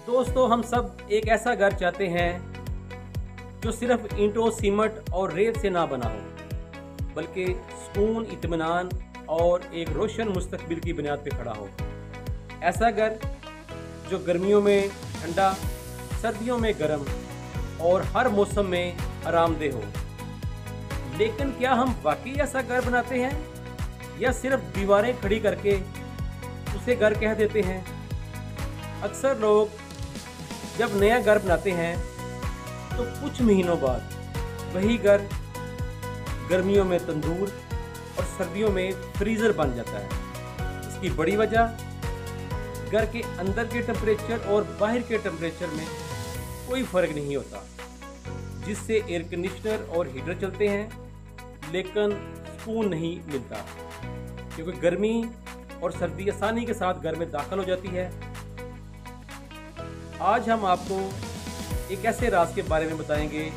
दोस्तों, हम सब एक ऐसा घर चाहते हैं जो सिर्फ ईंटों, सीमेंट और रेत से ना बना हो, बल्कि सुकून, इत्मीनान और एक रोशन मुस्तकबिल की बुनियाद पे खड़ा हो। ऐसा घर जो गर्मियों में ठंडा, सर्दियों में गर्म और हर मौसम में आरामदेह हो। लेकिन क्या हम वाकई ऐसा घर बनाते हैं या सिर्फ दीवारें खड़ी करके उसे घर कह देते हैं? अक्सर लोग जब नया घर बनाते हैं तो कुछ महीनों बाद वही घर गर्मियों में तंदूर और सर्दियों में फ्रीज़र बन जाता है। इसकी बड़ी वजह घर के अंदर के टेम्परेचर और बाहर के टेम्परेचर में कोई फ़र्क नहीं होता, जिससे एयर कंडीशनर और हीटर चलते हैं लेकिन सुकून नहीं मिलता, क्योंकि गर्मी और सर्दी आसानी के साथ घर में दाखिल हो जाती है। आज हम आपको एक ऐसे राज के बारे में बताएंगे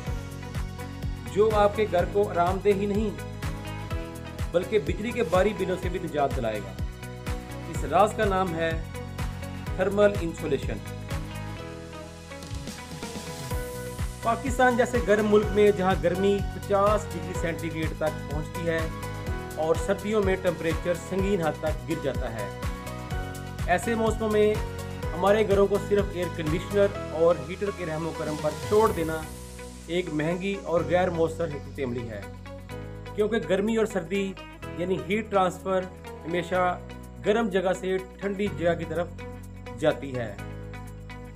जो आपके घर को आरामदेह ही नहीं बल्कि बिजली के भारी बिलों से भी निजात दिलाएगा। इस राज का नाम है थर्मल इंसुलेशन। पाकिस्तान जैसे गर्म मुल्क में जहां गर्मी 50 डिग्री सेंटीग्रेड तक पहुंचती है और सर्दियों में टेम्परेचर संगीन हद तक गिर जाता है, ऐसे मौसमों में हमारे घरों को सिर्फ एयर कंडीशनर और हीटर के रहमो करम पर छोड़ देना एक महंगी और गैर मौसर हिकमत अमली है, क्योंकि गर्मी और सर्दी यानी हीट ट्रांसफ़र हमेशा गर्म जगह से ठंडी जगह की तरफ जाती है,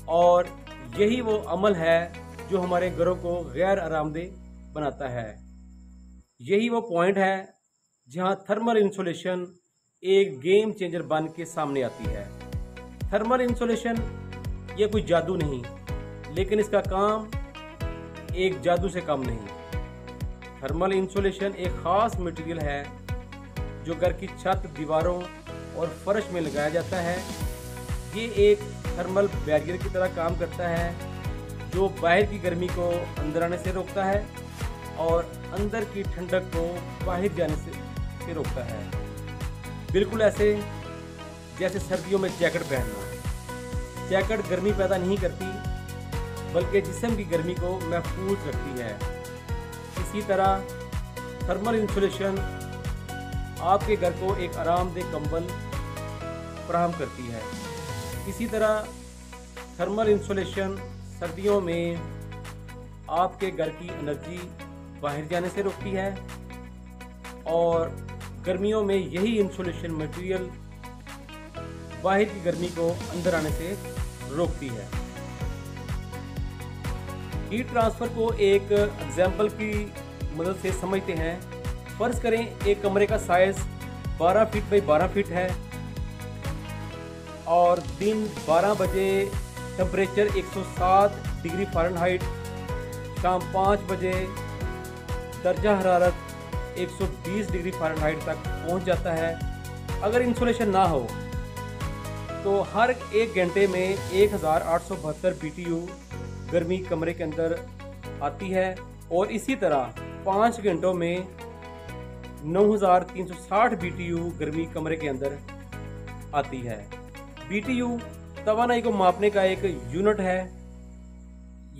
और यही वो अमल है जो हमारे घरों को गैर आरामदेह बनाता है। यही वो पॉइंट है जहां थर्मल इंसुलेशन एक गेम चेंजर बन के सामने आती है। थर्मल इंसुलेशन ये कोई जादू नहीं, लेकिन इसका काम एक जादू से कम नहीं। थर्मल इंसुलेशन एक ख़ास मटेरियल है जो घर की छत, दीवारों और फर्श में लगाया जाता है। ये एक थर्मल बैरियर की तरह काम करता है जो बाहर की गर्मी को अंदर आने से रोकता है और अंदर की ठंडक को बाहर जाने से रोकता है। बिल्कुल ऐसे जैसे सर्दियों में जैकेट पहनना। जैकेट गर्मी पैदा नहीं करती बल्कि जिस्म की गर्मी को महफूज रखती है। इसी तरह थर्मल इंसुलेशन आपके घर को एक आरामदेह कंबल फराहम करती है। इसी तरह थर्मल इंसुलेशन सर्दियों में आपके घर की एनर्जी बाहर जाने से रोकती है और गर्मियों में यही इंसुलेशन मटेरियल बाहर की गर्मी को अंदर आने से रोकती है। हीट ट्रांसफ़र को एक एग्जाम्पल की मदद से समझते हैं। फ़र्ज़ करें एक कमरे का साइज़ 12 फीट बाई 12 फीट है और दिन 12 बजे टेम्परेचर 107 डिग्री फ़ारेनहाइट, शाम 5 बजे दर्जा हरारत 120 डिग्री फ़ारेनहाइट तक पहुंच जाता है। अगर इंसुलेशन ना हो तो हर 1 घंटे में 1872 BTU गर्मी कमरे के अंदर आती है और इसी तरह 5 घंटों में 9360 BTU गर्मी कमरे के अंदर आती है। BTU तवानाई को मापने का एक यूनिट है।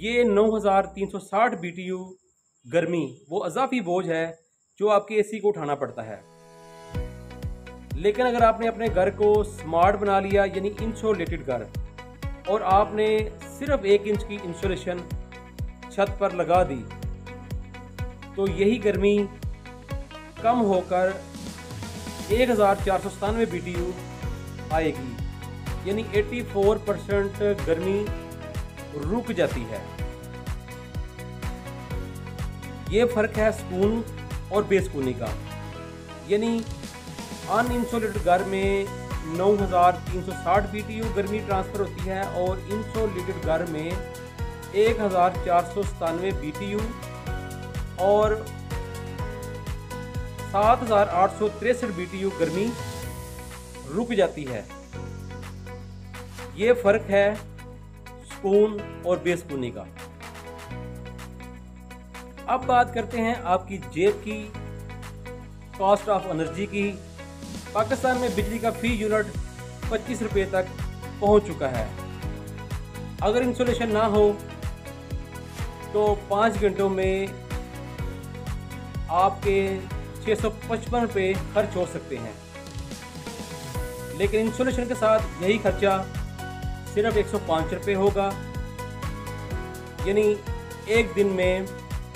ये 9360 BTU गर्मी वो अज़ाफ़ी बोझ है जो आपके एसी को उठाना पड़ता है। लेकिन अगर आपने अपने घर को स्मार्ट बना लिया, यानी इंसुलेटेड घर, और आपने सिर्फ 1 इंच की इंसुलेशन छत पर लगा दी, तो यही गर्मी कम होकर 1497 BTU आएगी, यानी 84% गर्मी रुक जाती है। ये फ़र्क है सुकून और बेसुकूनी का। यानी अनइंसुलेटेड घर में 9360 BTU गर्मी ट्रांसफ़र होती है और इंसुलेटेड घर में 1497 BTU और 7863 BTU गर्मी रुक जाती है। ये फ़र्क है सुकून और बेसुकूनी का। अब बात करते हैं आपकी जेब की, कॉस्ट ऑफ एनर्जी की। पाकिस्तान में बिजली का फी यूनिट 25 रुपये तक पहुंच चुका है। अगर इंसुलेशन ना हो तो 5 घंटों में आपके 655 रुपये खर्च हो सकते हैं, लेकिन इंसुलेशन के साथ यही खर्चा सिर्फ 105 रुपये होगा, यानी एक दिन में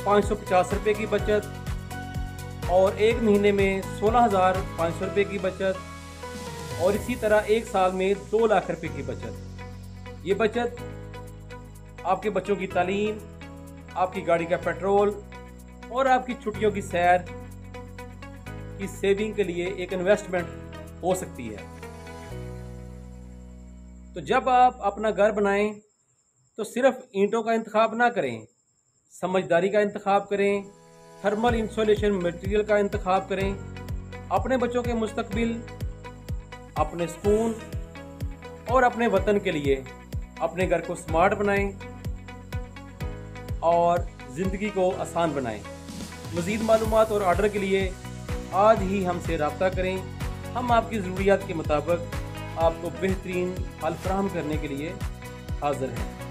550 रुपये की बचत और एक महीने में 16,500 रुपये की बचत और इसी तरह एक साल में 2 लाख रुपये की बचत। ये बचत आपके बच्चों की तालीम, आपकी गाड़ी का पेट्रोल और आपकी छुट्टियों की सैर की सेविंग के लिए एक इन्वेस्टमेंट हो सकती है। तो जब आप अपना घर बनाएं तो सिर्फ ईंटों का इंतखाब ना करें, समझदारी का इंतखाब करें, थर्मल इंसुलेशन मटेरियल का इंतखाब करें। अपने बच्चों के मुस्तकबिल, अपने सुकून और अपने वतन के लिए अपने घर को स्मार्ट बनाएं और ज़िंदगी को आसान बनाएं। मज़ीद मालूमात और ऑर्डर के लिए आज ही हमसे रब्ता करें। हम आपकी ज़रूरियात के मुताबिक आपको बेहतरीन हल फराहम करने के लिए हाज़िर हैं।